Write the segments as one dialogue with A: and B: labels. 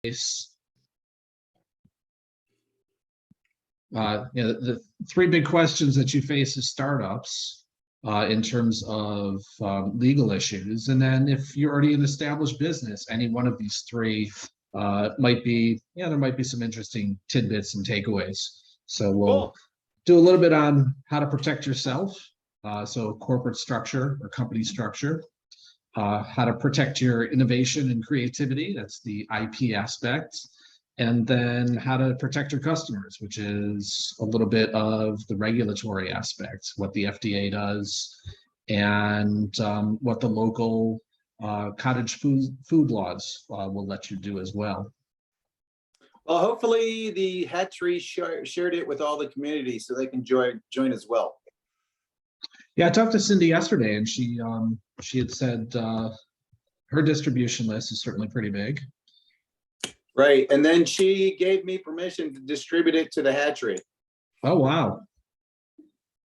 A: face the three big questions that you face as startups in terms of legal issues. And then if you're already an established business, any one of these three might be, there might be some interesting tidbits and takeaways. So we'll do a little bit on how to protect yourself. So corporate structure or company structure, how to protect your innovation and creativity. That's the IP aspect. And then how to protect your customers, which is a little bit of the regulatory aspect, what the FDA does, and what the local cottage food laws will let you do as well.
B: Well, hopefully the hatchery shared it with all the community so they can join as well.
A: Yeah, I talked to Cindy yesterday, and she had said her distribution list is certainly pretty big.
B: Right, and then she gave me permission to distribute it to the hatchery.
A: Oh, wow.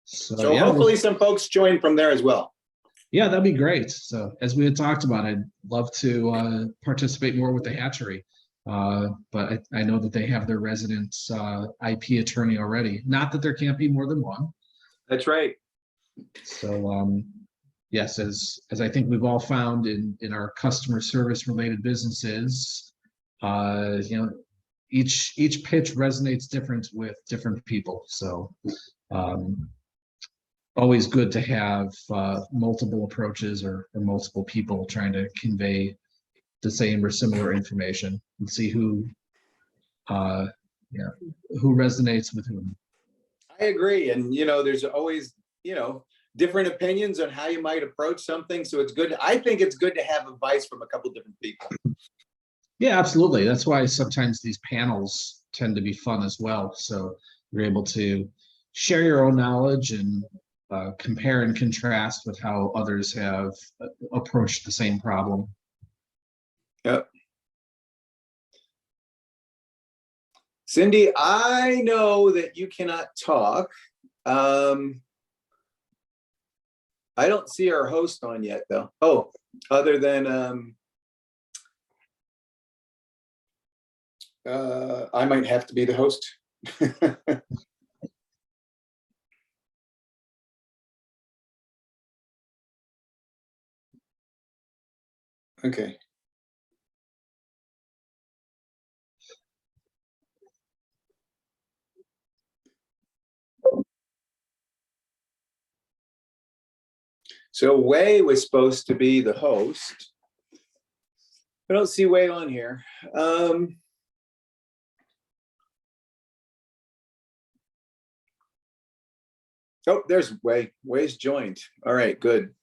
B: So yeah, hopefully some folks join from there as well.
A: Yeah, that'd be great. So as we had talked about, I'd love to participate more with the hatchery. But I know that they have their resident IP attorney already. Not that there can't be more than one.
B: That's right.
A: So yes, as I think we've all found in our customer service related businesses, each pitch resonates different with different people. So always good to have multiple approaches or multiple people trying to convey the same or similar information and see who resonates with whom.
B: I agree. And, there's always, different opinions on how you might approach something. So it's good. I think it's good to have advice from a couple different people.
A: Yeah, absolutely. That's why sometimes these panels tend to be fun as well. So you're able to share your own knowledge and compare and contrast with how others have approached the same problem.
B: Yep. Cindy, I know that you cannot talk. I don't see our host on yet, though. Oh, other than I might have to be the host. Okay. So Wei was supposed to be the host. I don't see Wei on here. Oh, there's Wei. Wei's joined. All right, good.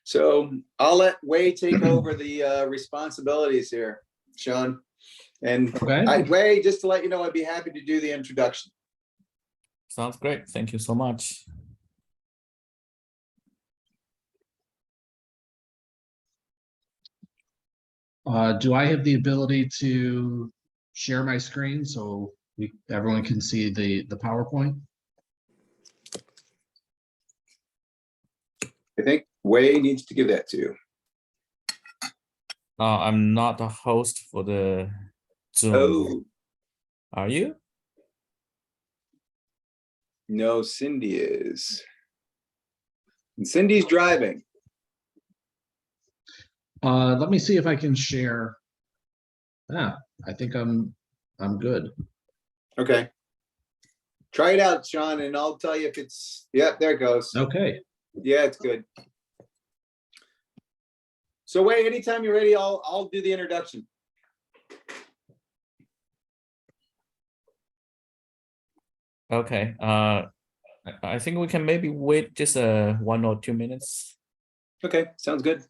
B: So I'll let Wei take over the responsibilities here, Sean. And
A: okay.
B: Wei, just to let you know, I'd be happy to do the introduction.
C: Sounds great. Thank you so much.
A: Do I have the ability to share my screen so everyone can see the PowerPoint?
B: I think Wei needs to give that to you.
C: I'm not a host for the Zoom.
B: Oh.
C: Are you?
B: No, Cindy is. And Cindy's driving.
A: Let me see if I can share. I think I'm good.
B: Okay. Try it out, Sean, and I'll tell you if it's, yeah, there it goes.
A: Okay.
B: Yeah, it's good. So Wei, anytime you're ready, I'll do the introduction.
C: Okay. I think we can maybe wait just 1 or 2 minutes.
B: Okay, sounds good.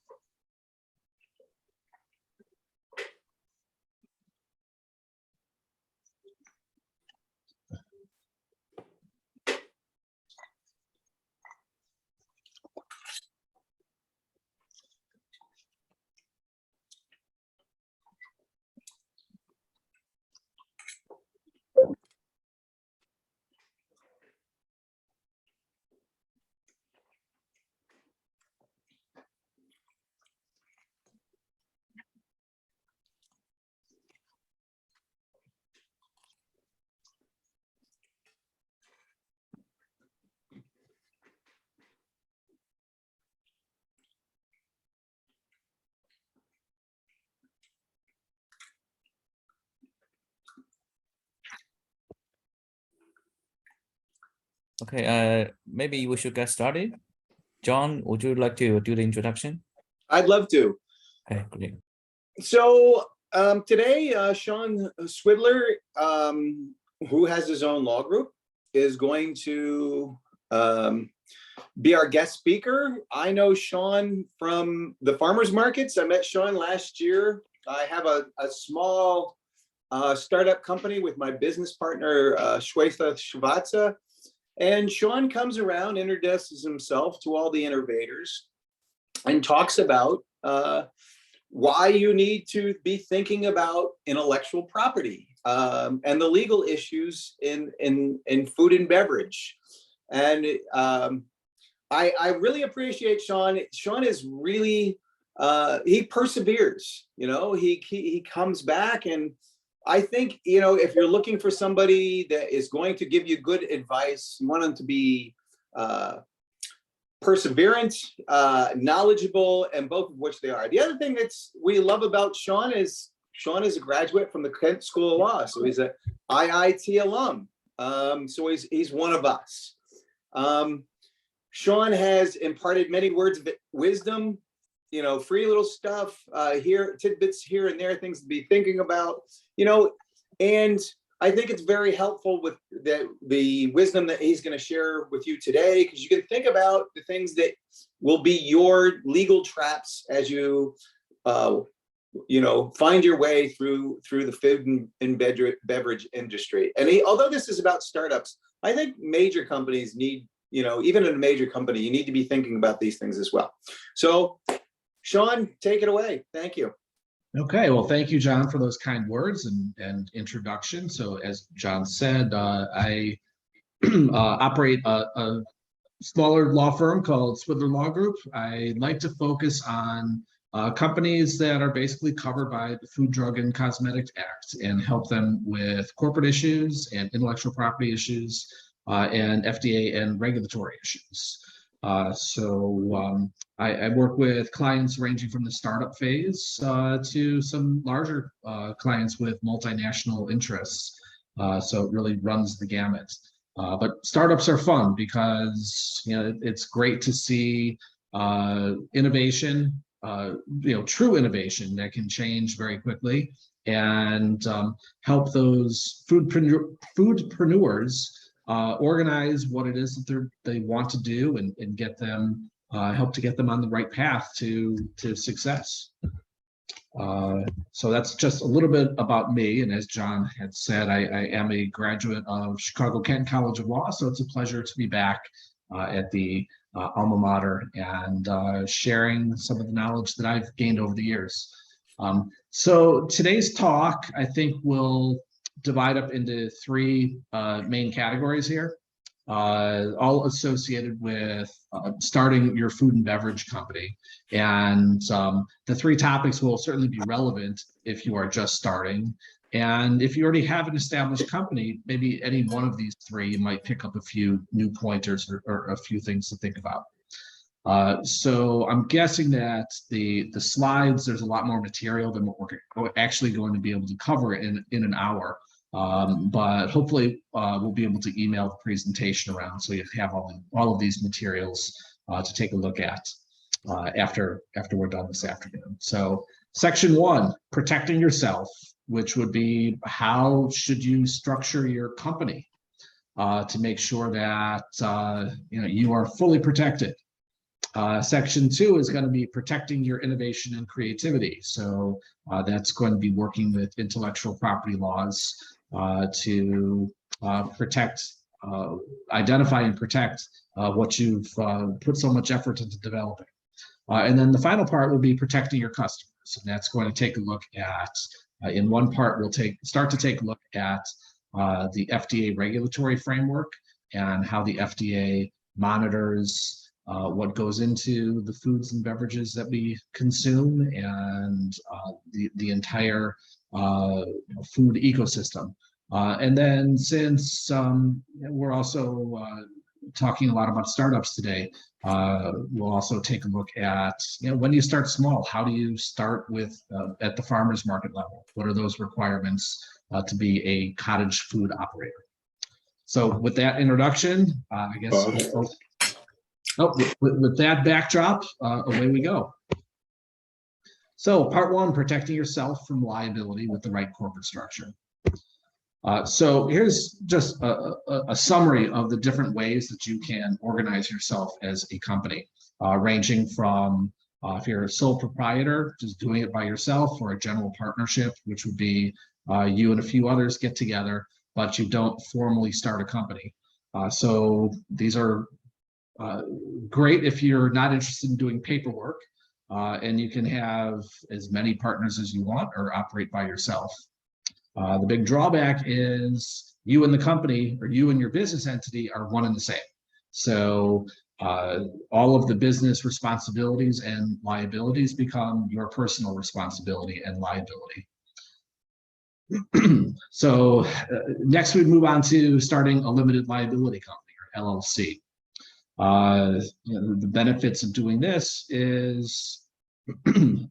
C: Okay, maybe we should get started. John, would you like to do the introduction?
B: I'd love to.
C: Okay, great.
B: So today, Sean Swidler, who has his own law group, is going to be our guest speaker. I know Sean from the farmers markets. I met Sean last year. I have a small startup company with my business partner, Swidler-Legal. And Sean comes around, introduces himself to all the innovators, and talks about why you need to be thinking about intellectual property and the legal issues in food and beverage. And I really appreciate Sean. Sean is really, he perseveres, he comes back. And I think, if you're looking for somebody that is going to give you good advice, you want them to be perseverant, knowledgeable, and both of which they are. The other thing we love about Sean is a graduate from the Kent School of Law. So he's a IIT alum. So he's one of us. Sean has imparted many words of wisdom, free little stuff here, tidbits here and there, things to be thinking about, and I think it's very helpful with the wisdom that he's going to share with you today, because you can think about the things that will be your legal traps as you, find your way through the food and beverage industry. And although this is about startups, I think major companies need, even in a major company, you need to be thinking about these things as well. So, Sean, take it away. Thank you.
A: Okay, well, thank you, John, for those kind words and introduction. So as John said, I operate a smaller law firm called Swidler Law Group. I like to focus on companies that are basically covered by the Food, Drug, and Cosmetic Act and help them with corporate issues and intellectual property issues and FDA and regulatory issues. I work with clients ranging from the startup phase to some larger clients with multinational interests. So it really runs the gamut. But startups are fun because it's great to see innovation, true innovation that can change very quickly and help those foodpreneurs organize what it is that they want to do and get them help to get them on the right path to success. So that's just a little bit about me. And as John had said, I am a graduate of Chicago Kent College of Law. So it's a pleasure to be back at the alma mater and sharing some of the knowledge that I've gained over the years. So today's talk, I think, will divide up into three main categories here, all associated with starting your food and beverage company. And the three topics will certainly be relevant if you are just starting. And if you already have an established company, maybe any one of these three, you might pick up a few new pointers or a few things to think about. So I'm guessing that the slides, there's a lot more material than what we're actually going to be able to cover in an hour. But hopefully we'll be able to email the presentation around so you have all of these materials to take a look at after we're done this afternoon. So section 1, protecting yourself, which would be how should you structure your company to make sure that you are fully protected. Section 2 is going to be protecting your innovation and creativity. So that's going to be working with intellectual property laws to protect, identify and protect what you've put so much effort into developing. And then the final part will be protecting your customers. And that's going to take a look at, in one part, we'll start to take a look at the FDA regulatory framework and how the FDA monitors what goes into the foods and beverages that we consume and the entire food ecosystem. And then since we're also talking a lot about startups today, we'll also take a look at, when you start small, how do you start with at the farmer's market level? What are those requirements to be a cottage food operator? So with that introduction, I guess, with that backdrop, away we go. So part one, protecting yourself from liability with the right corporate structure. So here's just a summary of the different ways that you can organize yourself as a company, ranging from if you're a sole proprietor, just doing it by yourself, or a general partnership, which would be you and a few others get together, but you don't formally start a company. So these are great if you're not interested in doing paperwork, and you can have as many partners as you want or operate by yourself. The big drawback is you and the company, or you and your business entity, are one and the same. So all of the business responsibilities and liabilities become your personal responsibility and liability. So next we move on to starting a limited liability company, or LLC. The benefits of doing this is you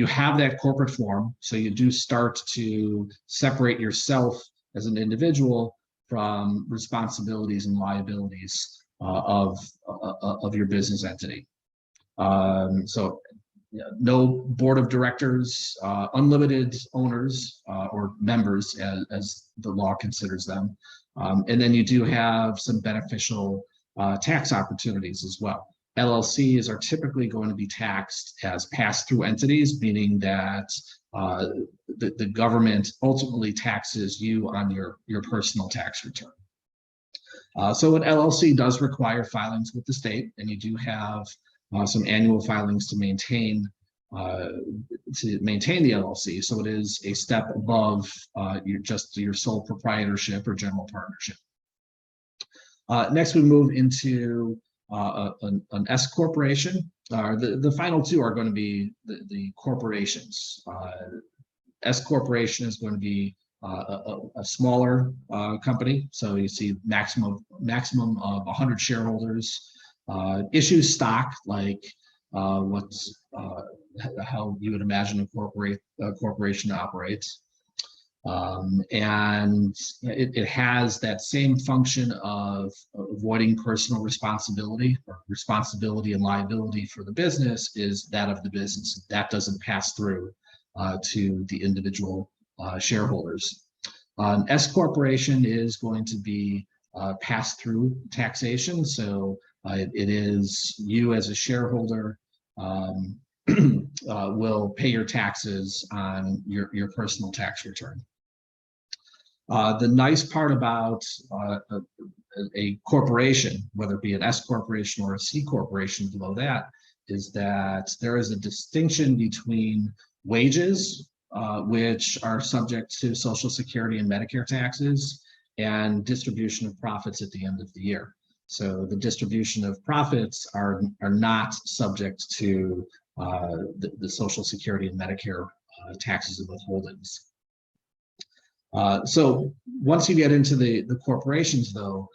A: have that corporate form, so you do start to separate yourself as an individual from responsibilities and liabilities of your business entity. So no board of directors, unlimited owners or members, as the law considers them, and then you do have some beneficial tax opportunities as well. LLCs are typically going to be taxed as pass-through entities, meaning that the government ultimately taxes you on your personal tax return. So an LLC does require filings with the state, and you do have some annual filings to maintain the LLC. So it is a step above your sole proprietorship or general partnership. Next, we move into an S corporation. The final two are going to be the corporations. S corporation is going to be a smaller company. So you see maximum of 100 shareholders. Issues stock, like how you would imagine a corporation operates. And it has that same function of avoiding personal responsibility, or responsibility and liability for the business is that of the business. That doesn't pass through to the individual shareholders. S corporation is going to be pass-through taxation. So it is you as a shareholder will pay your taxes on your personal tax return. The nice part about a corporation, whether it be an S corporation or a C corporation below that, is that there is a distinction between wages, which are subject to Social Security and Medicare taxes, and distribution of profits at the end of the year. So the distribution of profits are not subject to the Social Security and Medicare taxes and withholdings. So once you get into the corporations, though,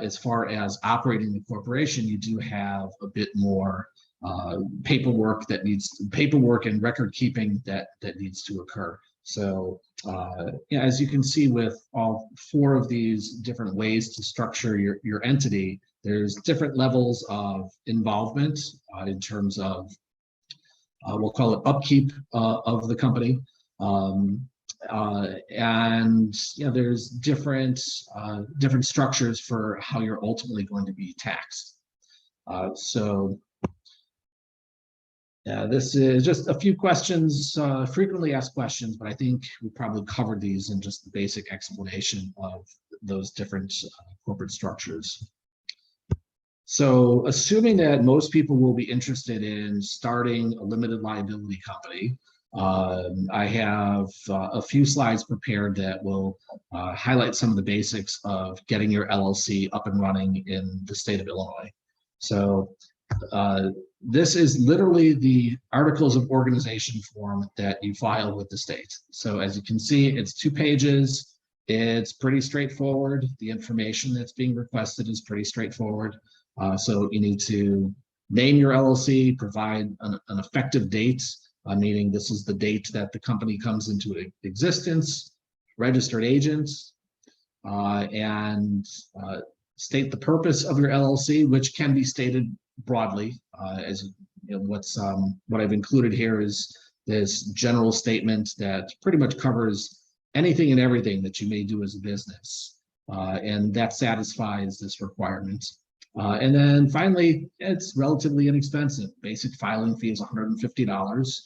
A: as far as operating the corporation, you do have a bit more paperwork and record keeping that needs to occur. So as you can see with all four of these different ways to structure your entity, there's different levels of involvement in terms of we'll call it upkeep of the company. And there's different structures for how you're ultimately going to be taxed. So this is just a few questions, frequently asked questions, but I think we probably covered these in just the basic explanation of those different corporate structures. So assuming that most people will be interested in starting a limited liability company, I have a few slides prepared that will highlight some of the basics of getting your LLC up and running in the state of Illinois. So this is literally the articles of organization form that you file with the state. So as you can see, it's 2 pages. It's pretty straightforward. The information that's being requested is pretty straightforward. So you need to name your LLC, provide an effective date, meaning this is the date that the company comes into existence, registered agents, and state the purpose of your LLC, which can be stated broadly. As you know, what I've included here is this general statement that pretty much covers anything and everything that you may do as a business, and that satisfies this requirement. And then finally, it's relatively inexpensive. Basic filing fee is $150.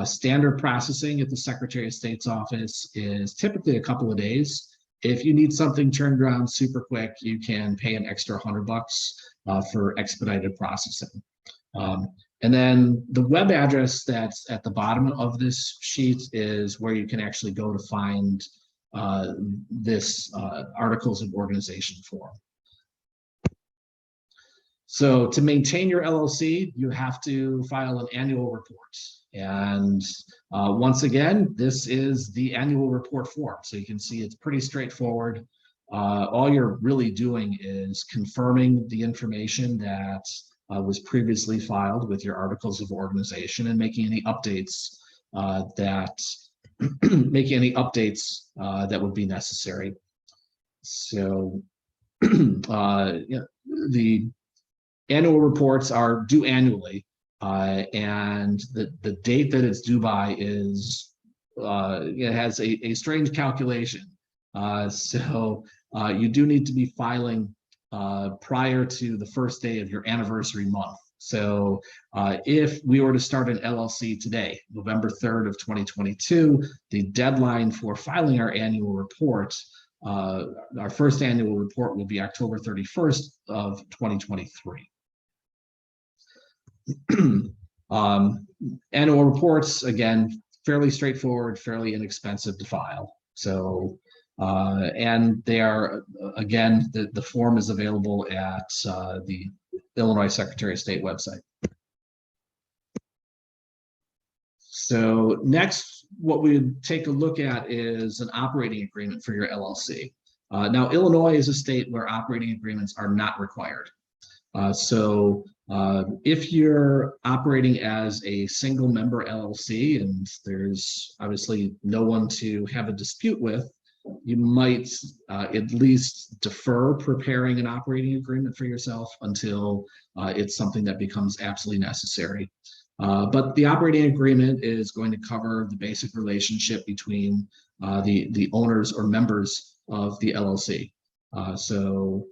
A: Standard processing at the Secretary of State's office is typically a couple of days. If you need something turned around super quick, you can pay an extra $100 for expedited processing. And then the web address that's at the bottom of this sheet is where you can actually go to find this Articles of Organization form. So to maintain your LLC, you have to file an annual report. And once again, this is the annual report form. So you can see it's pretty straightforward. All you're really doing is confirming the information that was previously filed with your Articles of Organization and making any updates that would be necessary. So the annual reports are due annually, and the date that it's due by is it has a strange calculation. So you do need to be filing prior to the first day of your anniversary month. So if we were to start an LLC today, November 3rd of 2022, the deadline for filing our annual report, our first annual report will be October 31st of 2023. Annual reports, again, fairly straightforward, fairly inexpensive to file. So and they are, again, the form is available at the Illinois Secretary of State website. So next, what we would take a look at is an operating agreement for your LLC. Now, Illinois is a state where operating agreements are not required. So if you're operating as a single member LLC and there's obviously no one to have a dispute with, you might at least defer preparing an operating agreement for yourself until it's something that becomes absolutely necessary. But the operating agreement is going to cover the basic relationship between the owners or members of the LLC. So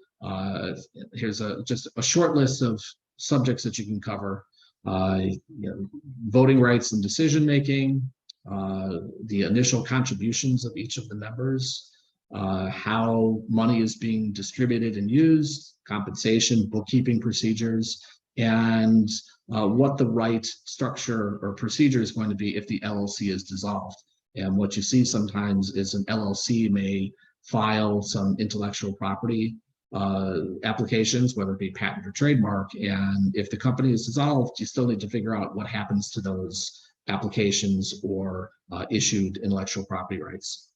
A: here's just a short list of subjects that you can cover. Voting rights and decision making, the initial contributions of each of the members, how money is being distributed and used, compensation, bookkeeping procedures, and what the right structure or procedure is going to be if the LLC is dissolved. And what you see sometimes is an LLC may file some intellectual property applications, whether it be patent or trademark, and if the company is dissolved, you still need to figure out what happens to those applications or issued intellectual property rights.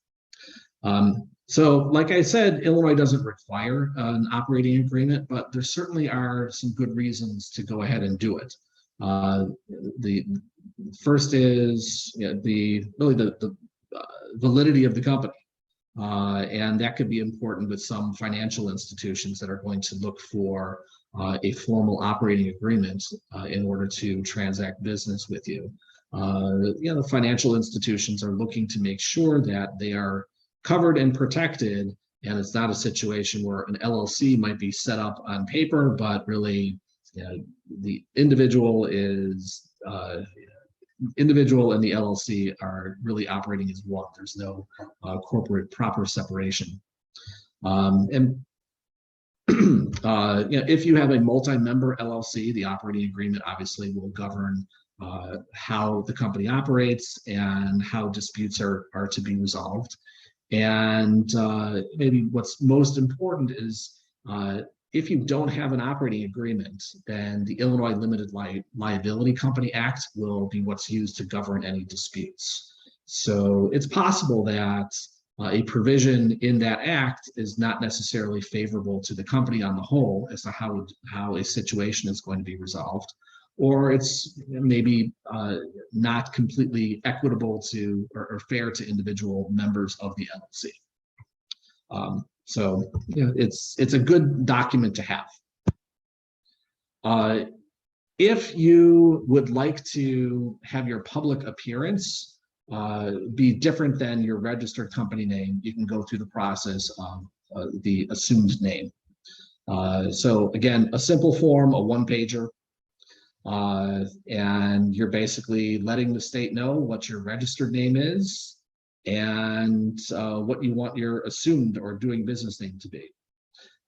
A: So like I said, Illinois doesn't require an operating agreement, but there certainly are some good reasons to go ahead and do it. The first is the validity of the company. And that could be important with some financial institutions that are going to look for a formal operating agreement in order to transact business with you. The financial institutions are looking to make sure that they are covered and protected, and it's not a situation where an LLC might be set up on paper, but really the individual is individual and the LLC are really operating as one. There's no corporate proper separation. And if you have a multi-member LLC, the operating agreement obviously will govern how the company operates and how disputes are to be resolved. And maybe what's most important is if you don't have an operating agreement, then the Illinois Limited Liability Company Act will be what's used to govern any disputes. So it's possible that a provision in that act is not necessarily favorable to the company on the whole as to how a situation is going to be resolved, or it's maybe not completely equitable to or fair to individual members of the LLC. So it's a good document to have. If you would like to have your public appearance be different than your registered company name, you can go through the process of the assumed name. So again, a simple form, a one-pager, and you're basically letting the state know what your registered name is and what you want your assumed or doing business name to be.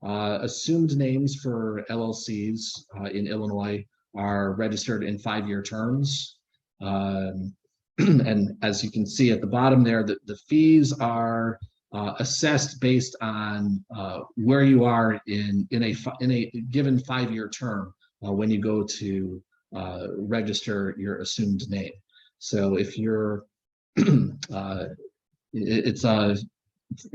A: Assumed names for LLCs in Illinois are registered in 5-year terms. And as you can see at the bottom there, the fees are assessed based on where you are in a given 5-year term when you go to register your assumed name. So if you're, it's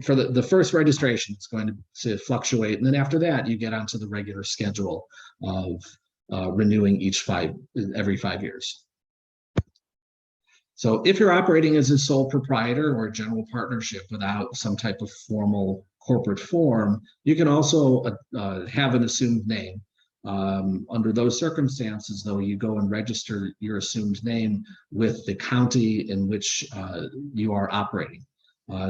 A: for the first registration, it's going to fluctuate, and then after that, you get onto the regular schedule of renewing every 5 years. So if you're operating as a sole proprietor or a general partnership without some type of formal corporate form, you can also have an assumed name. Under those circumstances, though, you go and register your assumed name with the county in which you are operating.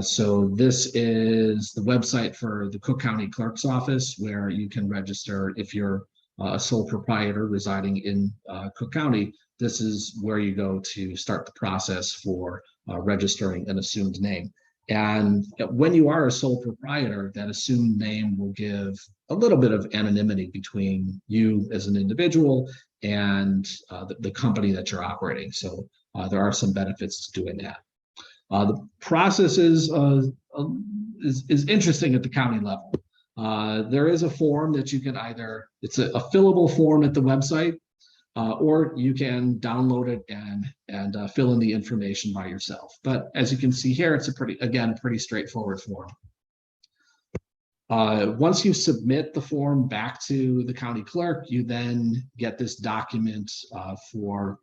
A: So this is the website for the Cook County Clerk's Office, where you can register if you're a sole proprietor residing in Cook County. This is where you go to start the process for registering an assumed name. And when you are a sole proprietor, that assumed name will give a little bit of anonymity between you as an individual and the company that you're operating. So there are some benefits to doing that. The process is interesting at the county level. There is a form that you can it's a fillable form at the website, or you can download it and fill in the information by yourself. But as you can see here, it's a pretty straightforward form. Once you submit the form back to the county clerk, you then get this document for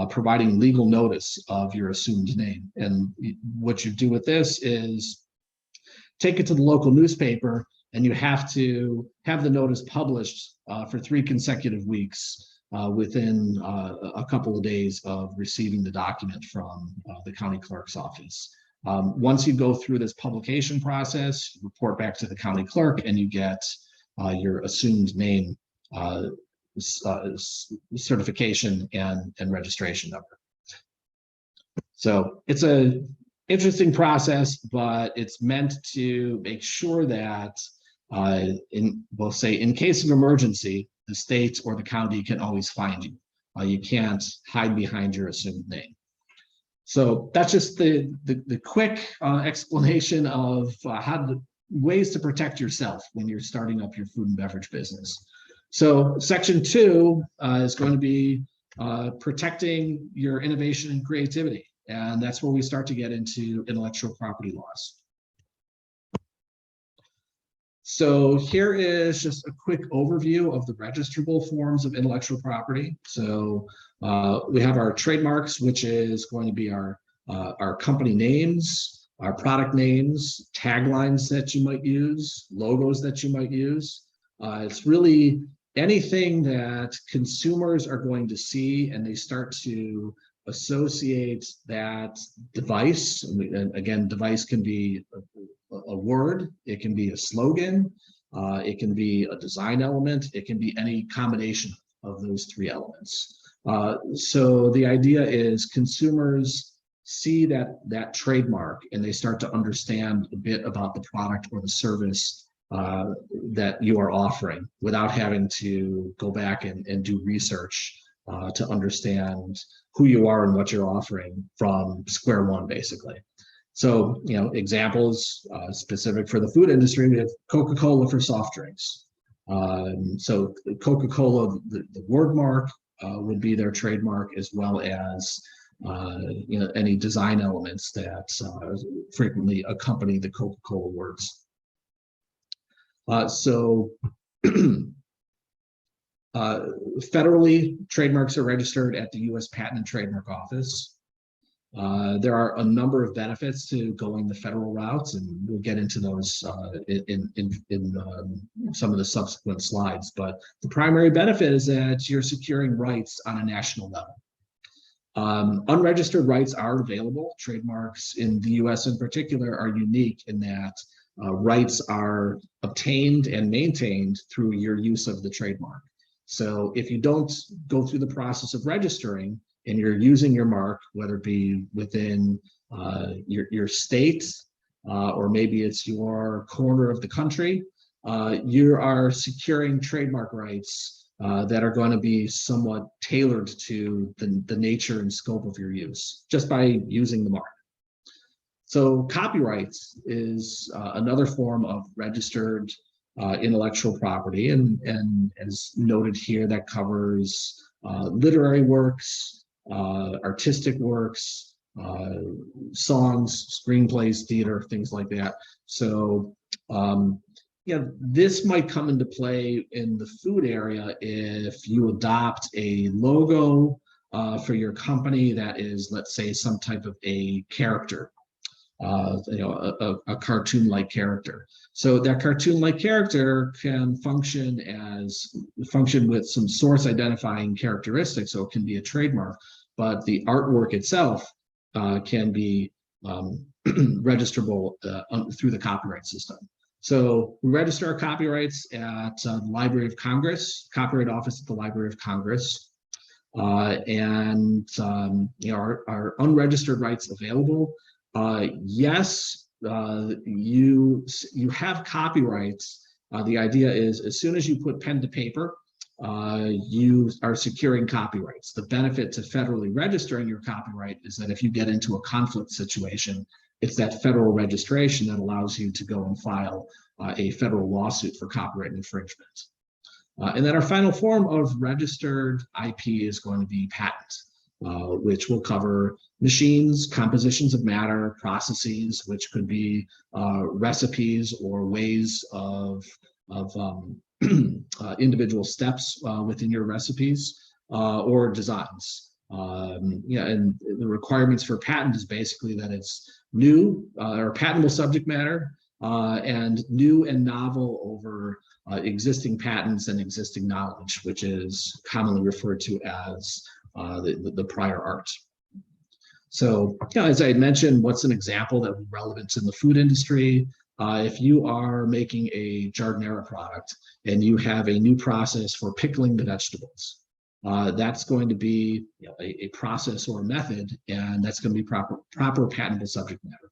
A: providing legal notice of your assumed name. And what you do with this is take it to the local newspaper, and you have to have the notice published for 3 consecutive weeks within a couple of days of receiving the document from the county clerk's office. Once you go through this publication process, report back to the county clerk, and you get your assumed name certification and registration number. So it's an interesting process, but it's meant to make sure that we'll say in case of emergency, the state or the county can always find you. You can't hide behind your assumed name. So that's just the quick explanation of ways to protect yourself when you're starting up your food and beverage business. So section 2 is going to be protecting your innovation and creativity. And that's where we start to get into intellectual property laws. So here is just a quick overview of the registrable forms of intellectual property. So we have our trademarks, which is going to be our company names, our product names, taglines that you might use, logos that you might use. It's really anything that consumers are going to see and they start to associate that device. And again, device can be a word, it can be a slogan, it can be a design element, it can be any combination of those 3 elements. So the idea is consumers see that trademark and they start to understand a bit about the product or the service that you are offering without having to go back and do research to understand who you are and what you're offering from square one, basically. So, examples specific for the food industry, we have Coca-Cola for soft drinks. So Coca-Cola, the word mark would be their trademark, as well as any design elements that frequently accompany the Coca-Cola words. Federally, trademarks are registered at the U.S. Patent and Trademark Office. There are a number of benefits to going the federal routes, and we'll get into those in some of the subsequent slides. But the primary benefit is that you're securing rights on a national level. Unregistered rights are available. Trademarks in the US in particular are unique in that rights are obtained and maintained through your use of the trademark. So if you don't go through the process of registering and you're using your mark, whether it be within your state or maybe it's your corner of the country, you are securing trademark rights that are going to be somewhat tailored to the nature and scope of your use just by using the mark. So copyrights is another form of registered intellectual property, and as noted here, that covers literary works, artistic works, songs, screenplays, theater, things like that. So yeah, this might come into play in the food area if you adopt a logo for your company that is, let's say, some type of a character, a cartoon-like character. So that cartoon-like character can function with some source identifying characteristics, so it can be a trademark, but the artwork itself can be registrable through the copyright system. So we register our copyrights at the Library of Congress, Copyright Office at the Library of Congress, and our unregistered rights available. Yes, you have copyrights. The idea is as soon as you put pen to paper, you are securing copyrights. The benefit to federally registering your copyright is that if you get into a conflict situation, it's that federal registration that allows you to go and file a federal lawsuit for copyright infringement. And then our final form of registered IP is going to be patent, which will cover machines, compositions of matter, processes, which could be recipes or ways of individual steps within your recipes or designs. Yeah, and the requirements for patent is basically that it's new or patentable subject matter and new and novel over existing patents and existing knowledge, which is commonly referred to as the prior art. So, yeah, as I had mentioned, what's an example that would be relevant in the food industry? If you are making a jardinera product and you have a new process for pickling the vegetables, that's going to be a process or a method, and that's going to be proper patentable subject matter.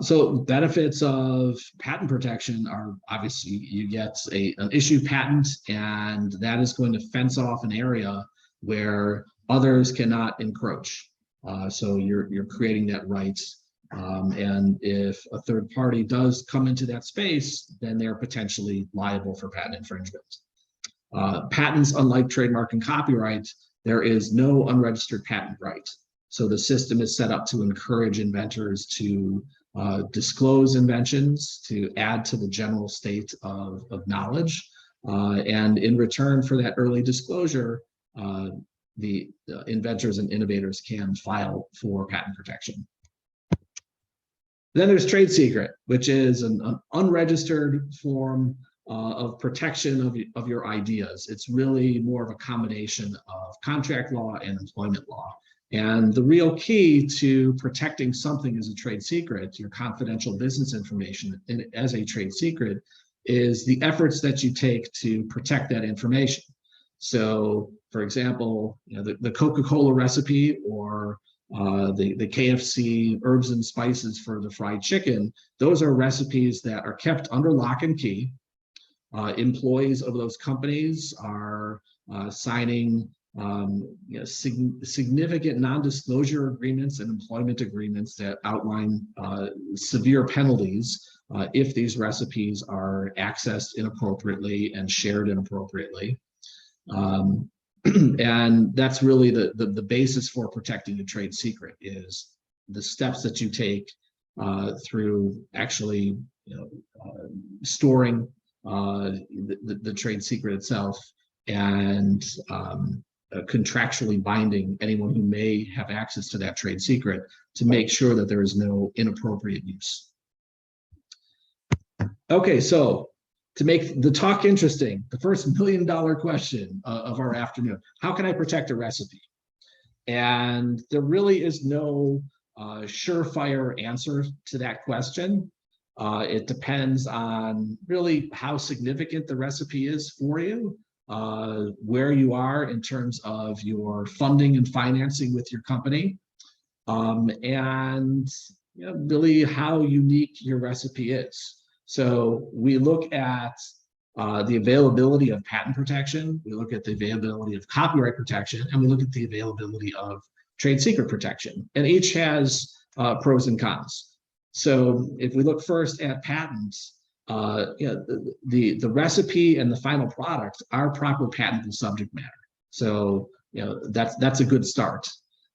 A: So benefits of patent protection are obviously you get an issued patent, and that is going to fence off an area where others cannot encroach. So you're creating that right. And if a third party does come into that space, then they're potentially liable for patent infringement. Patents, unlike trademark and copyright, there is no unregistered patent right. So the system is set up to encourage inventors to disclose inventions, to add to the general state of knowledge. And in return for that early disclosure, the inventors and innovators can file for patent protection. Then there's trade secret, which is an unregistered form of protection of your ideas. It's really more of a combination of contract law and employment law. And the real key to protecting something as a trade secret, your confidential business information as a trade secret, is the efforts that you take to protect that information. So, for example, the Coca-Cola recipe or the KFC herbs and spices for the fried chicken, those are recipes that are kept under lock and key. Employees of those companies are signing significant non-disclosure agreements and employment agreements that outline severe penalties if these recipes are accessed inappropriately and shared inappropriately. And that's really the basis for protecting a trade secret, is the steps that you take through actually storing the trade secret itself and contractually binding anyone who may have access to that trade secret to make sure that there is no inappropriate use. Okay, so to make the talk interesting, the first $1 million question of our afternoon: how can I protect a recipe? And there really is no surefire answer to that question. It depends on really how significant the recipe is for you, where you are in terms of your funding and financing with your company, and really how unique your recipe is. So we look at the availability of patent protection, we look at the availability of copyright protection, and we look at the availability of trade secret protection. And each has pros and cons. So if we look first at patents, the recipe and the final product are proper patentable subject matter. So that's a good start.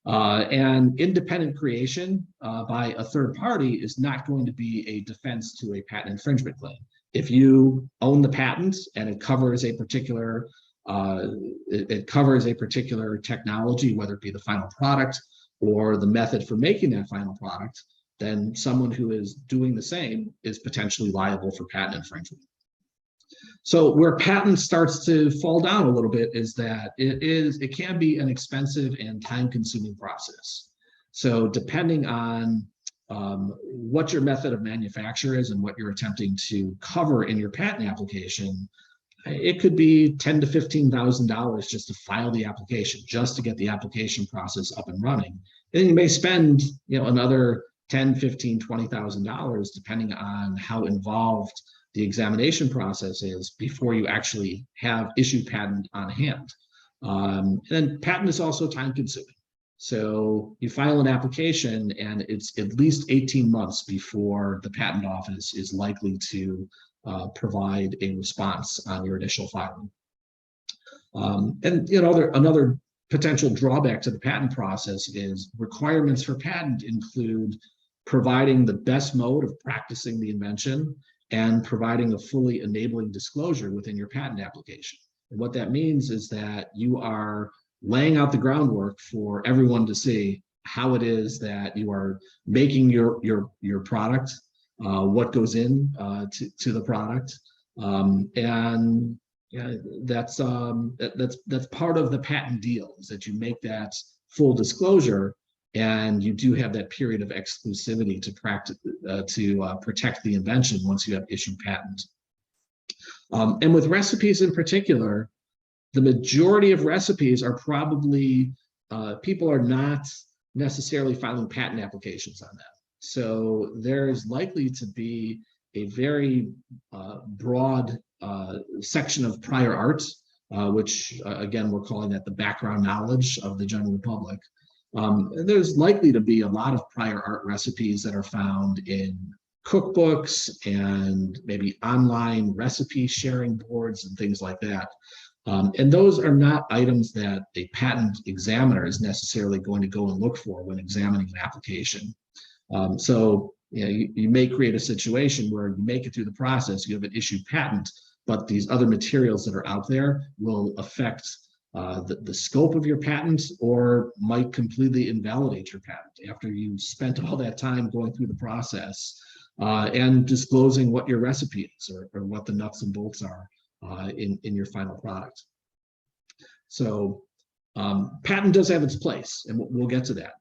A: And independent creation by a third party is not going to be a defense to a patent infringement claim. If you own the patent and it covers a particular technology, whether it be the final product or the method for making that final product, then someone who is doing the same is potentially liable for patent infringement. So where patent starts to fall down a little bit is that it can be an expensive and time-consuming process. So depending on what your method of manufacture is and what you're attempting to cover in your patent application, it could be $10,000 to $15,000 just to file the application, just to get the application process up and running. And you may spend another $10,000, $15,000, $20,000 depending on how involved the examination process is before you actually have issued patent on hand. And patent is also time consuming. So you file an application and it's at least 18 months before the patent office is likely to provide a response on your initial filing. And another potential drawback to the patent process is requirements for patent include providing the best mode of practicing the invention and providing a fully enabling disclosure within your patent application. And what that means is that you are laying out the groundwork for everyone to see how it is that you are making your product, what goes in to the product, and that's part of the patent deal, is that you make that full disclosure, and you do have that period of exclusivity to protect the invention once you have issued patent. And with recipes in particular, the majority of recipes are probably, people are not necessarily filing patent applications on them. So there's likely to be a very broad section of prior art, which again, we're calling that the background knowledge of the general public. There's likely to be a lot of prior art recipes that are found in cookbooks and maybe online recipe sharing boards and things like that. And those are not items that a patent examiner is necessarily going to go and look for when examining an application. So you may create a situation where you make it through the process, you have an issued patent, but these other materials that are out there will affect the scope of your patent, or might completely invalidate your patent after you spent all that time going through the process and disclosing what your recipe is, or what the nuts and bolts are in your final product. So patent does have its place, and we'll get to that.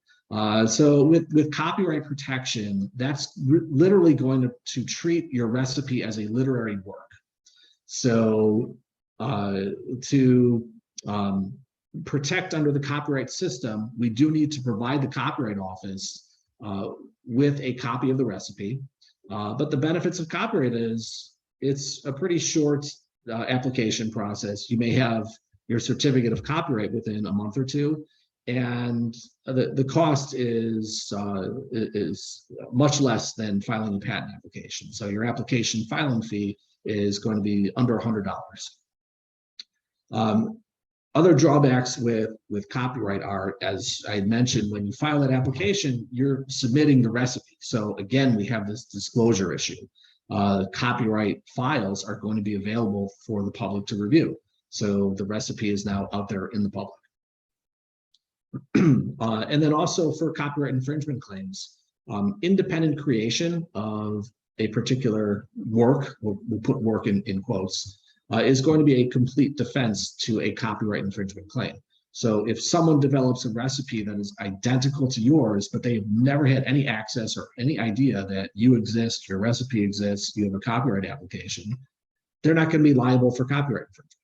A: So with copyright protection, that's literally going to treat your recipe as a literary work. So to protect under the copyright system, we do need to provide the Copyright Office with a copy of the recipe. But the benefits of copyright is it's a pretty short application process. You may have your certificate of copyright within a month or two, and the cost is much less than filing a patent application. So your application filing fee is going to be under $100. Other drawbacks with copyright are, as I mentioned, when you file that application, you're submitting the recipe. So again, we have this disclosure issue. Copyright files are going to be available for the public to review. So the recipe is now out there in the public. And then also for copyright infringement claims, independent creation of a particular work, we'll put work in quotes, is going to be a complete defense to a copyright infringement claim. So if someone develops a recipe that is identical to yours, but they've never had any access or any idea that you exist, your recipe exists, you have a copyright application, they're not going to be liable for copyright infringement.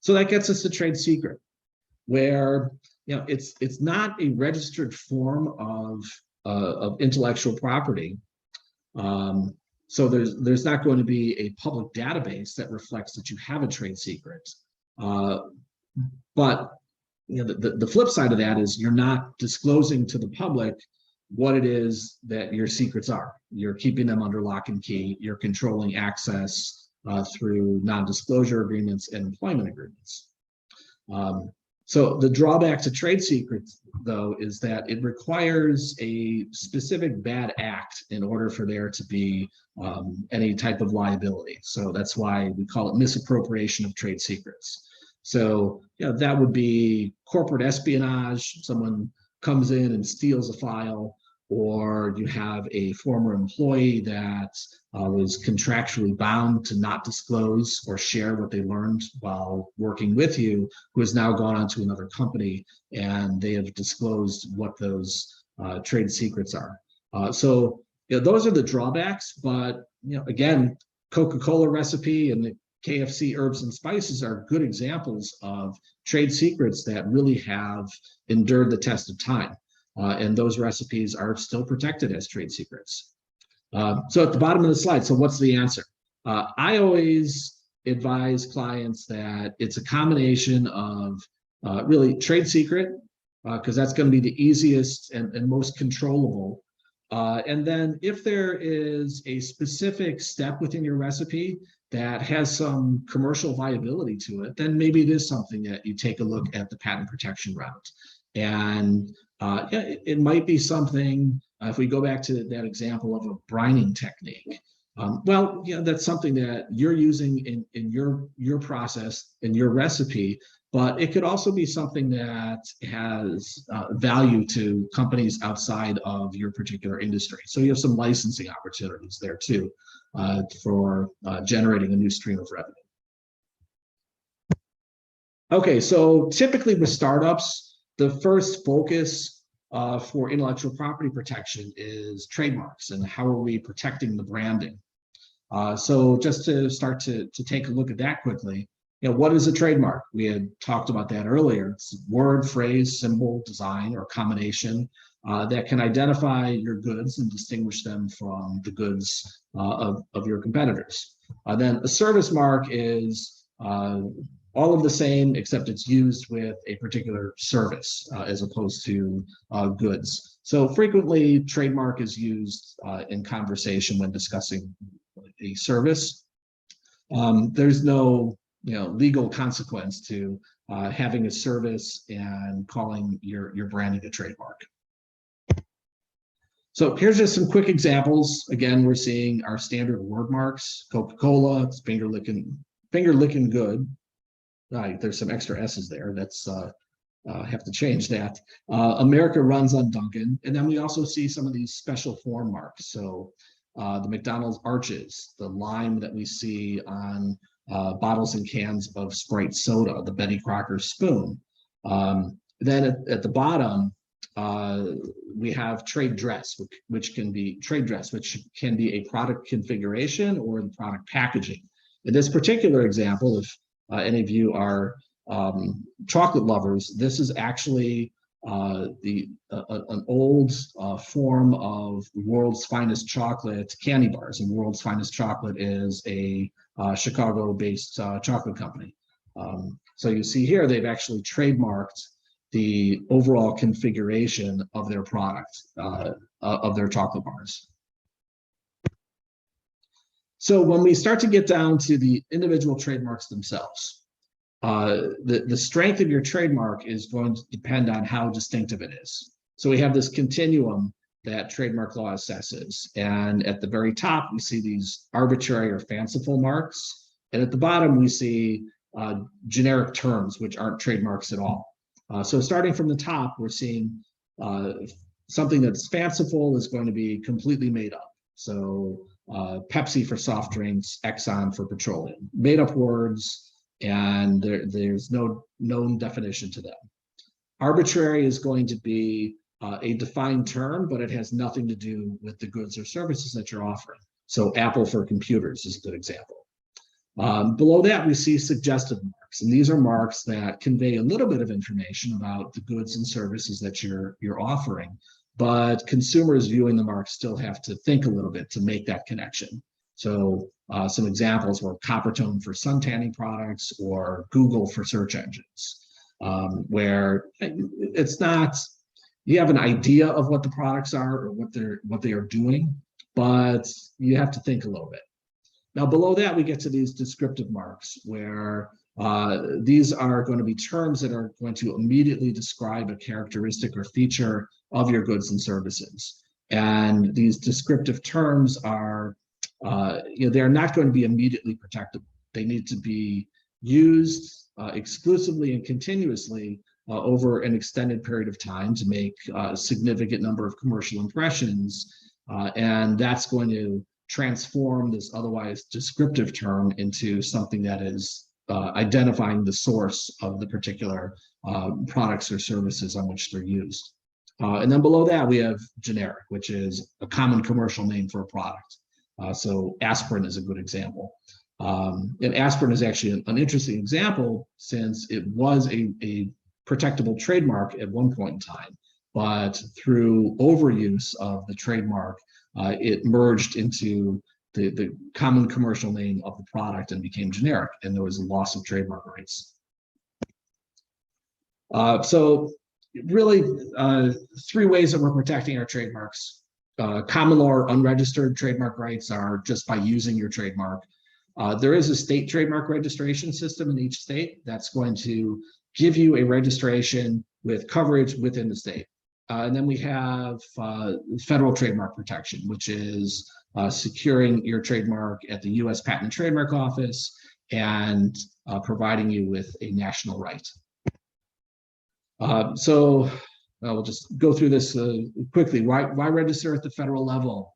A: So that gets us to trade secret, where it's not a registered form of intellectual property. So there's not going to be a public database that reflects that you have a trade secret. But the flip side of that is you're not disclosing to the public what it is that your secrets are. You're keeping them under lock and key. You're controlling access through non-disclosure agreements and employment agreements. So the drawback to trade secrets, though, is that it requires a specific bad act in order for there to be any type of liability. So that's why we call it misappropriation of trade secrets. So that would be corporate espionage. Someone comes in and steals a file, or you have a former employee that was contractually bound to not disclose or share what they learned while working with you, who has now gone on to another company and they have disclosed what those trade secrets are. So those are the drawbacks, but again, Coca-Cola recipe and the KFC herbs and spices are good examples of trade secrets that really have endured the test of time. And those recipes are still protected as trade secrets. So at the bottom of the slide, so what's the answer? I always advise clients that it's a combination of really trade secret, because that's going to be the easiest and most controllable. And then if there is a specific step within your recipe that has some commercial viability to it, then maybe it is something that you take a look at the patent protection route. And it might be something, if we go back to that example of a brining technique, that's something that you're using in your process, in your recipe, but it could also be something that has value to companies outside of your particular industry. So you have some licensing opportunities there too, for generating a new stream of revenue. Okay, so typically with startups, the first focus for intellectual property protection is trademarks and how are we protecting the branding. So just to start to take a look at that quickly, what is a trademark? We had talked about that earlier. It's a word, phrase, symbol, design, or combination that can identify your goods and distinguish them from the goods of your competitors. Then a service mark is all of the same, except it's used with a particular service as opposed to goods. So frequently, trademark is used in conversation when discussing a service. There's no legal consequence to having a service and calling your branding a trademark. So here's just some quick examples. Again, we're seeing our standard word marks. Coca-Cola, it's finger licking good. There's some extra S's there. That's have to change that. America runs on Dunkin', and then we also see some of these special form marks. So the McDonald's arches, the lime that we see on bottles and cans of Sprite soda, the Betty Crocker spoon. Then at the bottom, we have trade dress, which can be a product configuration or the product packaging. In this particular example, if any of you are chocolate lovers, this is actually an old form of World's Finest Chocolate candy bars, and World's Finest Chocolate is a Chicago-based chocolate company. So you see here, they've actually trademarked the overall configuration of their product, of their chocolate bars. So when we start to get down to the individual trademarks themselves, the strength of your trademark is going to depend on how distinctive it is. So we have this continuum that trademark law assesses. And at the very top, we see these arbitrary or fanciful marks. And at the bottom, we see generic terms, which aren't trademarks at all. So starting from the top, we're seeing something that's fanciful is going to be completely made up. So Pepsi for soft drinks, Exxon for petroleum, made up words, and there's no known definition to them. Arbitrary is going to be a defined term, but it has nothing to do with the goods or services that you're offering. So Apple for computers is a good example. Below that, we see suggestive marks, and these are marks that convey a little bit of information about the goods and services that you're offering, but consumers viewing the mark still have to think a little bit to make that connection. So some examples were Coppertone for sun tanning products or Google for search engines, where it's not, you have an idea of what the products are or what they are doing, but you have to think a little bit. Now, below that, we get to these descriptive marks, where these are going to be terms that are going to immediately describe a characteristic or feature of your goods and services. And these descriptive terms are, they're not going to be immediately protectable. They need to be used exclusively and continuously over an extended period of time to make a significant number of commercial impressions. And that's going to transform this otherwise descriptive term into something that is identifying the source of the particular products or services on which they're used. And then below that, we have generic, which is a common commercial name for a product. So aspirin is a good example. And aspirin is actually an interesting example, since it was a protectable trademark at one point in time, but through overuse of the trademark, it merged into the common commercial name of the product and became generic, and there was a loss of trademark rights. So really, three ways that we're protecting our trademarks. Common law or unregistered trademark rights are just by using your trademark. There is a state trademark registration system in each state that's going to give you a registration with coverage within the state. And then we have federal trademark protection, which is securing your trademark at the U.S. Patent and Trademark Office and providing you with a national right. So we'll just go through this quickly. Why register at the federal level?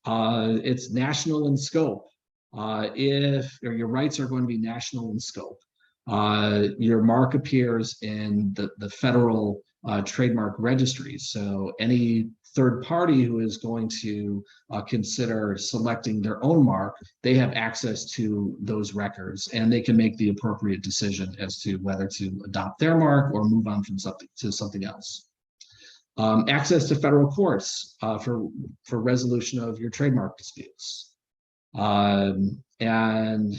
A: It's national in scope. If your rights are going to be national in scope, your mark appears in the federal trademark registries. So any third party who is going to consider selecting their own mark, they have access to those records, and they can make the appropriate decision as to whether to adopt their mark or move on from something else. Access to federal courts for resolution of your trademark disputes. And I'm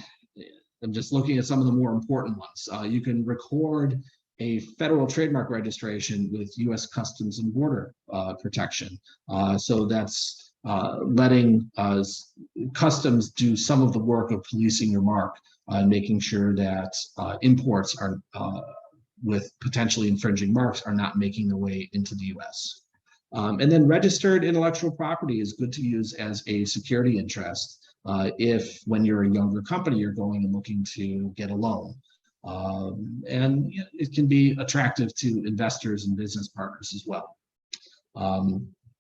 A: just looking at some of the more important ones. You can record a federal trademark registration with U.S. Customs and Border Protection. So that's letting Customs do some of the work of policing your mark, making sure that imports are with potentially infringing marks are not making their way into the U.S. And then registered intellectual property is good to use as a security interest if, when you're a younger company, you're going and looking to get a loan. And it can be attractive to investors and business partners as well.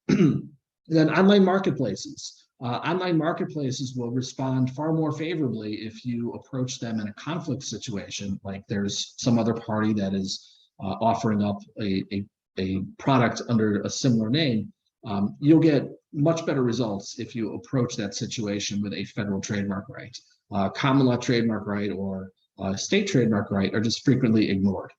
A: Then online marketplaces. Online marketplaces will respond far more favorably if you approach them in a conflict situation, like there's some other party that is offering up a product under a similar name. You'll get much better results if you approach that situation with a federal trademark right. Common law trademark right or state trademark right are just frequently ignored.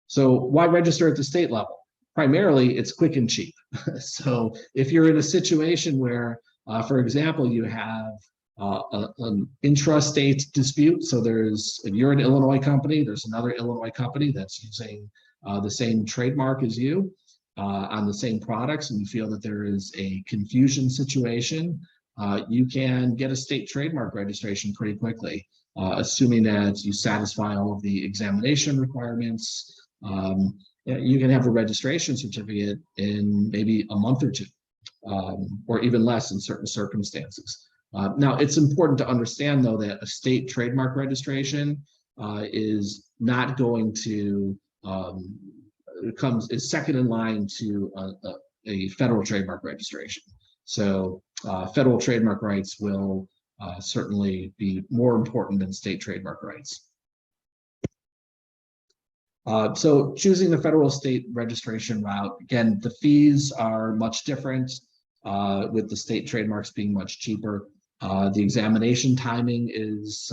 A: So why register at the state level? Primarily, it's quick and cheap. So if you're in a situation where, for example, you have an intrastate dispute, so if you're an Illinois company, there's another Illinois company that's using the same trademark as you on the same products, and you feel that there is a confusion situation, you can get a state trademark registration pretty quickly, assuming that you satisfy all of the examination requirements. You can have a registration certificate in maybe a month or two, or even less in certain circumstances. Now, it's important to understand, though, that a state trademark registration is not going to is second in line to a federal trademark registration. So federal trademark rights will certainly be more important than state trademark rights. So choosing the federal state registration route, again, the fees are much different, with the state trademarks being much cheaper. The examination timing is,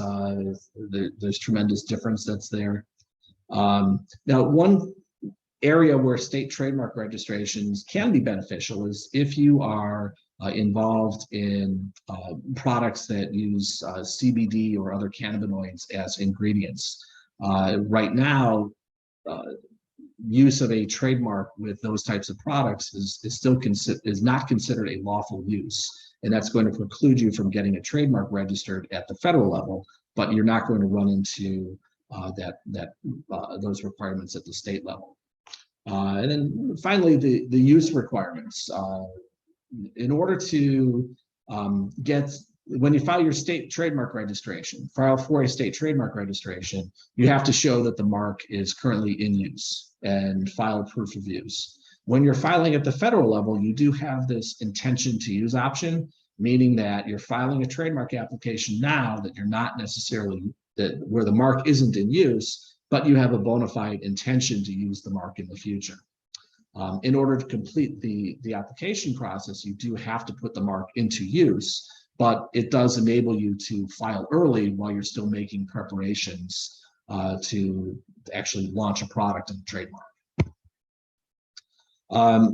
A: there's tremendous difference that's there. Now, one area where state trademark registrations can be beneficial is if you are involved in products that use CBD or other cannabinoids as ingredients. Right now, use of a trademark with those types of products is not considered a lawful use, and that's going to preclude you from getting a trademark registered at the federal level, but you're not going to run into those requirements at the state level. And then finally, the use requirements. In order to when you file your state trademark registration, file for a state trademark registration, you have to show that the mark is currently in use and file proof of use. When you're filing at the federal level, you do have this intention to use option, meaning that you're filing a trademark application now that you're not necessarily, where the mark isn't in use, but you have a bona fide intention to use the mark in the future. In order to complete the application process, you do have to put the mark into use, but it does enable you to file early while you're still making preparations to actually launch a product and trademark.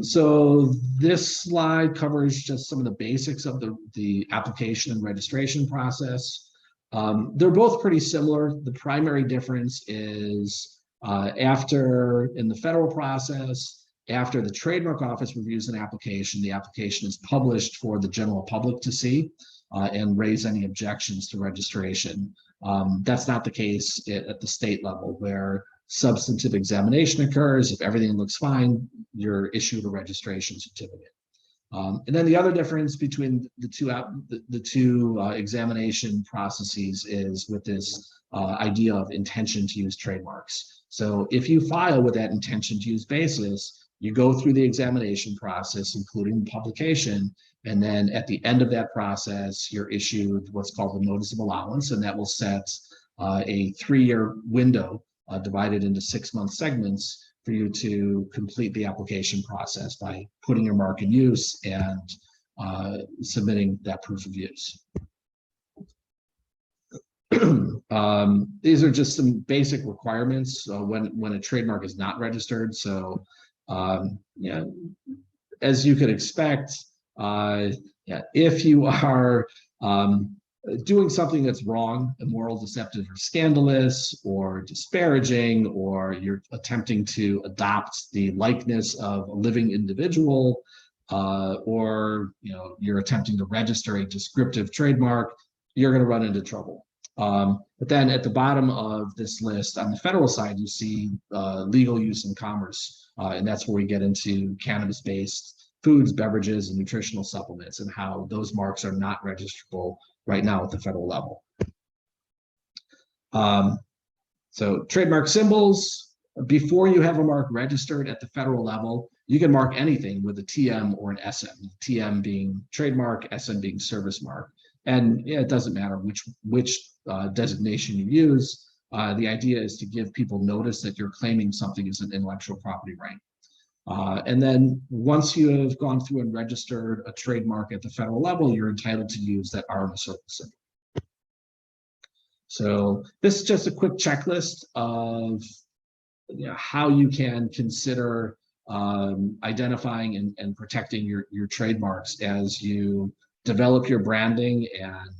A: So this slide covers just some of the basics of the application and registration process. They're both pretty similar. The primary difference is in the federal process, after the trademark office reviews an application, the application is published for the general public to see and raise any objections to registration. That's not the case at the state level, where substantive examination occurs. If everything looks fine, you're issued a registration certificate. And then the other difference between the two examination processes is with this idea of intention to use trademarks. So if you file with that intention to use basis, you go through the examination process, including publication, and then at the end of that process, you're issued what's called a notice of allowance, and that will set a 3-year window divided into 6-month segments for you to complete the application process by putting your mark in use and submitting that proof of use. These are just some basic requirements when a trademark is not registered. So, as you could expect, if you are doing something that's wrong, immoral, deceptive, or scandalous, or disparaging, or you're attempting to adopt the likeness of a living individual, or you're attempting to register a descriptive trademark, you're going to run into trouble. But then at the bottom of this list on the federal side, you see legal use and commerce, and that's where we get into cannabis-based foods, beverages, and nutritional supplements, and how those marks are not registrable right now at the federal level. So trademark symbols, before you have a mark registered at the federal level, you can mark anything with a TM or an SM, TM being trademark, SM being service mark. And it doesn't matter which designation you use. The idea is to give people notice that you're claiming something as an intellectual property right. And then once you have gone through and registered a trademark at the federal level, you're entitled to use that R in the circle symbol. So this is just a quick checklist of how you can consider identifying and protecting your trademarks as you develop your branding and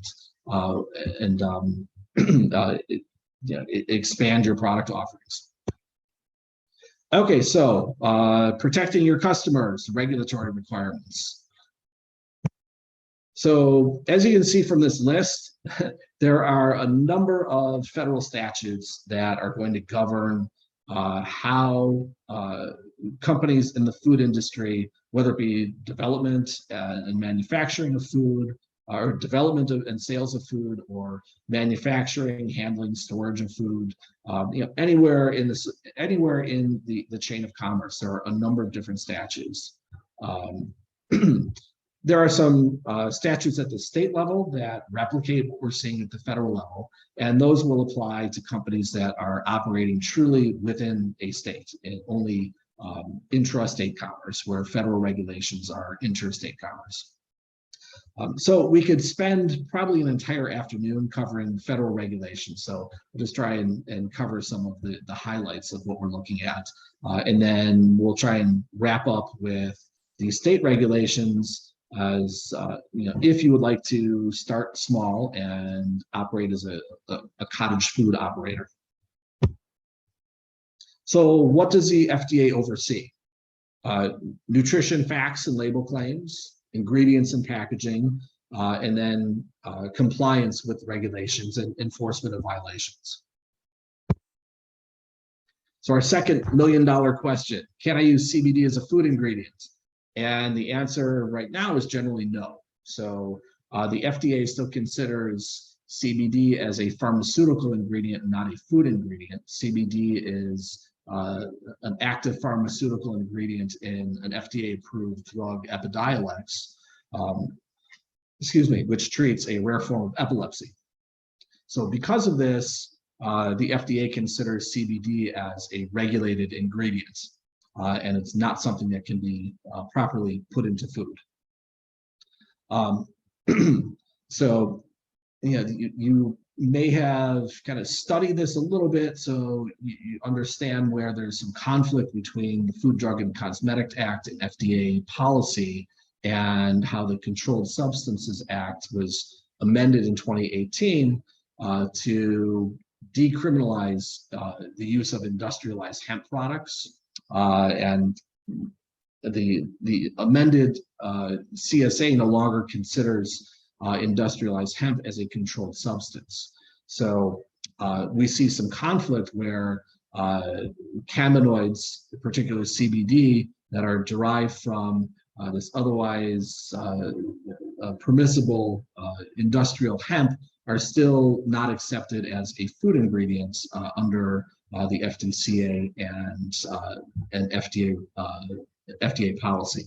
A: expand your product offerings. Okay, so protecting your customers, regulatory requirements. So as you can see from this list, there are a number of federal statutes that are going to govern how companies in the food industry, whether it be development and manufacturing of food, or development of, and sales of food, or manufacturing, handling, storage of food, anywhere in the chain of commerce. There are a number of different statutes. There are some statutes at the state level that replicate what we're seeing at the federal level, and those will apply to companies that are operating truly within a state, and only intrastate commerce, where federal regulations are interstate commerce. So we could spend probably an entire afternoon covering federal regulations. So we'll just try and cover some of the highlights of what we're looking at. And then we'll try and wrap up with the state regulations, as if you would like to start small and operate as a cottage food operator. So what does the FDA oversee? Nutrition facts and label claims, ingredients and packaging, and then compliance with regulations and enforcement of violations. So our second $1 million question: can I use CBD as a food ingredient? And the answer right now is generally no. So the FDA still considers CBD as a pharmaceutical ingredient, not a food ingredient. CBD is an active pharmaceutical ingredient in an FDA-approved drug, Epidiolex, which treats a rare form of epilepsy. So because of this, the FDA considers CBD as a regulated ingredient, and it's not something that can be properly put into food. So, you may have kind of studied this a little bit, so you understand where there's some conflict between the Food, Drug, and Cosmetic Act and FDA policy, and how the Controlled Substances Act was amended in 2018 to decriminalize the use of industrialized hemp products, and the amended CSA no longer considers industrialized hemp as a controlled substance. So we see some conflict where cannabinoids, particularly CBD, that are derived from this otherwise permissible industrial hemp are still not accepted as a food ingredient under the FDCA and FDA policy.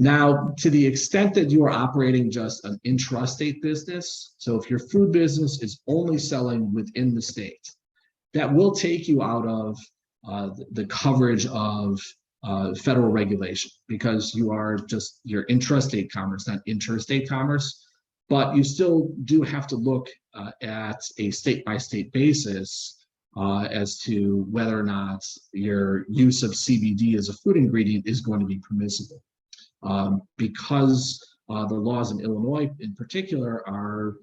A: Now, to the extent that you are operating just an intrastate business, so if your food business is only selling within the state, that will take you out of the coverage of federal regulation, because you're intrastate commerce, not interstate commerce. But you still do have to look at a state-by-state basis as to whether or not your use of CBD as a food ingredient is going to be permissible. Because the laws in Illinois in particular are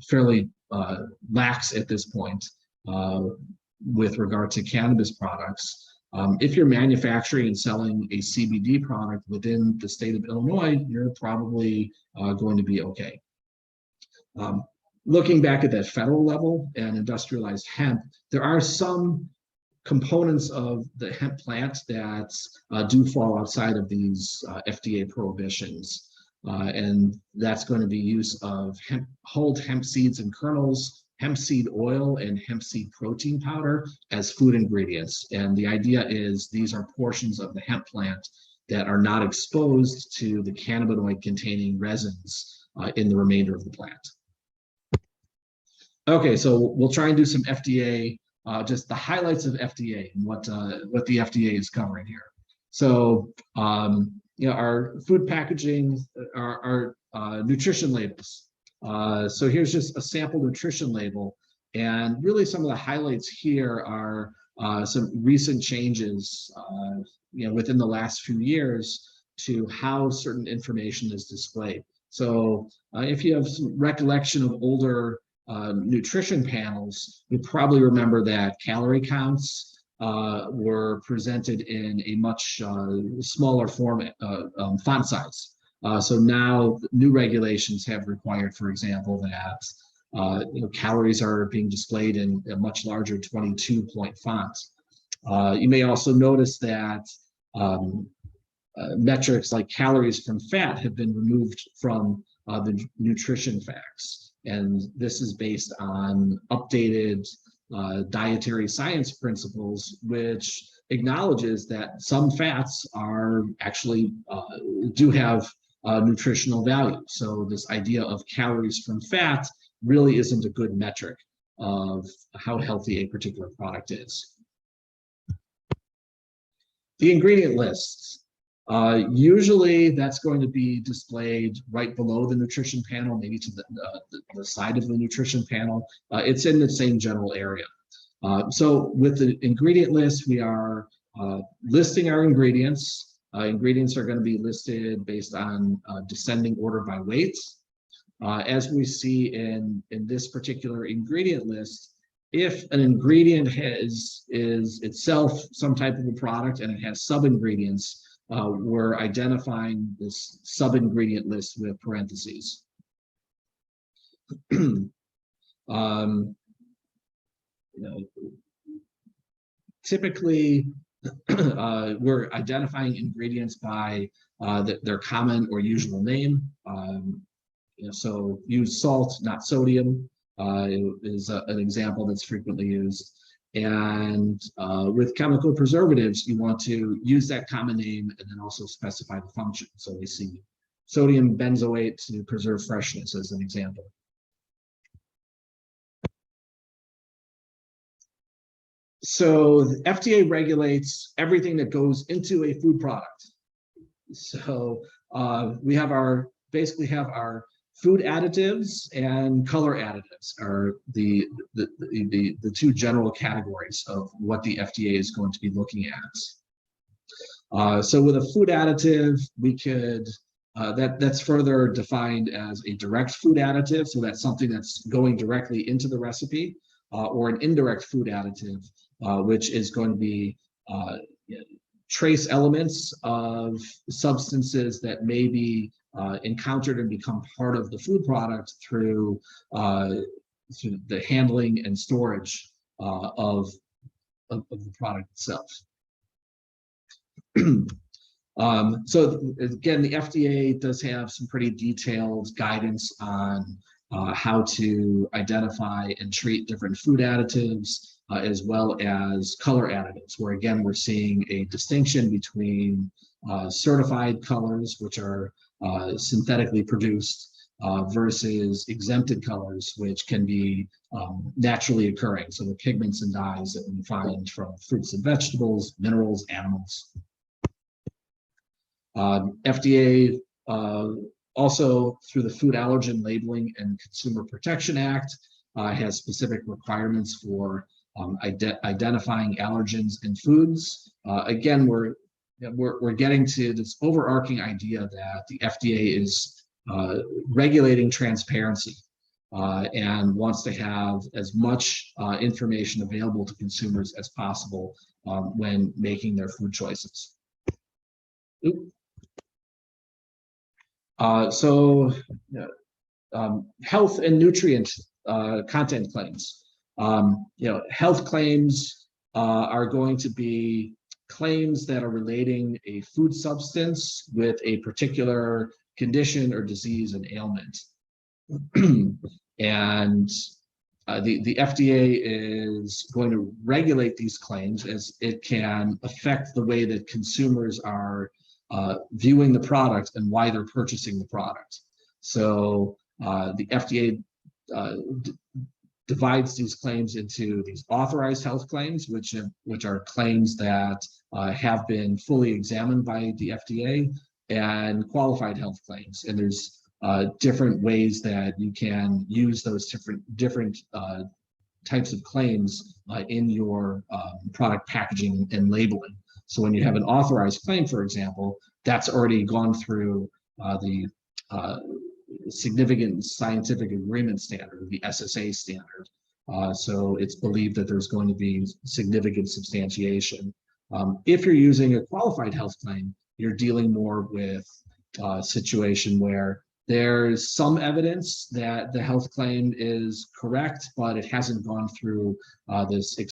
A: fairly lax at this point with regard to cannabis products. If you're manufacturing and selling a CBD product within the state of Illinois, you're probably going to be okay. Looking back at that federal level and industrialized hemp, there are some components of the hemp plant that do fall outside of these FDA prohibitions. And that's going to be use of whole hemp seeds and kernels, hemp seed oil, and hemp seed protein powder as food ingredients. And the idea is these are portions of the hemp plant that are not exposed to the cannabinoid containing resins in the remainder of the plant. Okay, so we'll try and do some FDA, just the highlights of FDA and what the FDA is covering here. So, our food packaging, our nutrition labels. So here's just a sample nutrition label, and really some of the highlights here are some recent changes, within the last few years to how certain information is displayed. So if you have some recollection of older nutrition panels, you probably remember that calorie counts were presented in a much smaller format, font size. So now new regulations have required, for example, that calories are being displayed in a much larger 22-point font. You may also notice that metrics like calories from fat have been removed from the nutrition facts. And this is based on updated dietary science principles, which acknowledges that some fats are actually do have nutritional value. So this idea of calories from fat really isn't a good metric of how healthy a particular product is. The ingredient lists. Usually that's going to be displayed right below the nutrition panel, maybe to the side of the nutrition panel. It's in the same general area. So with the ingredient list, we are listing our ingredients. Ingredients are going to be listed based on descending order by weight. As we see in this particular ingredient list, if an ingredient is itself some type of a product and it has sub-ingredients, we're identifying this sub-ingredient list with parentheses. Typically, we're identifying ingredients by their common or usual name. So use salt, not sodium, is an example that's frequently used. And with chemical preservatives, you want to use that common name and then also specify the function. So we see sodium benzoate to preserve freshness as an example. So the FDA regulates everything that goes into a food product. So we have basically have our food additives and color additives are the two general categories of what the FDA is going to be looking at. So with a food additive, we could that's further defined as a direct food additive. So that's something that's going directly into the recipe, or an indirect food additive, which is going to be trace elements of substances that may be encountered and become part of the food product through the handling and storage of the product itself. So again, the FDA does have some pretty detailed guidance on how to identify and treat different food additives, as well as color additives, where again, we're seeing a distinction between certified colors, which are synthetically produced, versus exempted colors, which can be naturally occurring. So the pigments and dyes that we find from fruits and vegetables, minerals, animals. FDA also, through the Food Allergen Labeling and Consumer Protection Act, has specific requirements for identifying allergens in foods. Again, we're getting to this overarching idea that the FDA is regulating transparency and wants to have as much information available to consumers as possible when making their food choices. Health and nutrient content claims. Health claims are going to be claims that are relating a food substance with a particular condition or disease and ailment. And the FDA is going to regulate these claims as it can affect the way that consumers are viewing the product and why they're purchasing the product. So the FDA divides these claims into these authorized health claims, which are claims that have been fully examined by the FDA, and qualified health claims. And there's different ways that you can use those different types of claims in your product packaging and labeling. So when you have an authorized claim, for example, that's already gone through the significant scientific agreement standard, the SSA standard. So it's believed that there's going to be significant substantiation. If you're using a qualified health claim, you're dealing more with a situation where there's some evidence that the health claim is correct, but it hasn't gone through this